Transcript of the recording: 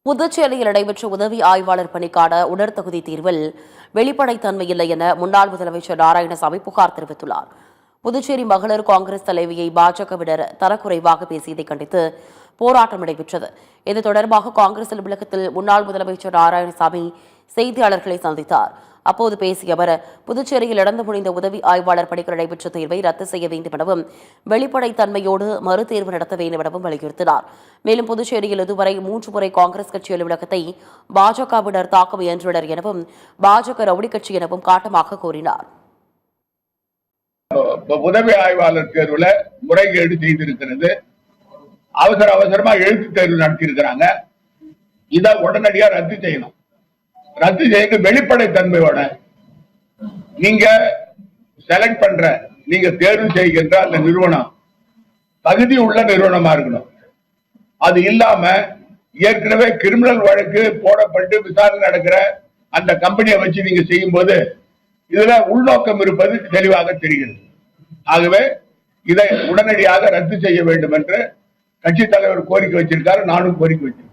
புதுச்சேரியில் நடைபெற்ற உதவி ஆய்வாளர் பணிக்கான உடற்தகுதி தீர்வில் வெளிப்படைத்தன்மை இல்லை என முன்னாள் முதலமைச்சர் நாராயணசாமி புகார் தெரிவித்துள்ளார். புதுச்சேரி மகளிர் காங்கிரஸ் தலைவியை பாஜகவினர் தரக்குறைவாக பேசியதை கண்டித்து போராட்டம் நடைபெற்றது. இது தொடர்பாக காங்கிரஸ் அலுவலகத்தில் முன்னாள் முதலமைச்சர் நாராயணசாமி செய்தியாளர்களை சந்தித்தார். அப்போது பேசிய அவர், புதுச்சேரியில் நடந்து முடிந்த உதவி ஆய்வாளர் பணிக்கு நடைபெற்ற தேர்வை ரத்து செய்ய வேண்டும் எனவும் வெளிப்படைத்தன்மையோடு மறுதேர்வு நடத்த வேண்டும் எனவும் வலியுறுத்தினார். மேலும் புதுச்சேரியில் இதுவரை 3 முறை காங்கிரஸ் கட்சி அலுவலகத்தை பாஜகவினர் தாக்க முயன்றனர் எனவும் பாஜக ரவுடி கட்சி எனவும் காட்டமாக கூறினார். உதவி ஆய்வாளர் தேர்வுல முறைகேடு செய்திருக்கிறது. அவசரமா எழுத்து தேர்வு நடத்தியிருக்கிறாங்க. இதை உடனடியா ரத்து செய்யணும். ரத்து செய்ய வெளிப்படைத்தன்மையோட நீங்க செலக்ட் பண்ற, நீங்க தேர்வு செய்கின்ற அந்த நிறுவனம் தகுதி உள்ள நிறுவனமா இருக்கணும். அது இல்லாம ஏற்கனவே கிரிமினல் வழக்கு போடப்பட்டு விசாரணை நடக்கிற அந்த கம்பெனியை வச்சு நீங்க செய்யும் போது இதுல உள்நோக்கம் இருப்பது தெளிவாக தெரிகிறது. ஆகவே இதை உடனடியாக ரத்து செய்ய வேண்டும் என்று கட்சி தலைவர் கோரிக்கை வச்சிருக்காரு. நானும் கோரிக்கை வச்சிருக்கேன்.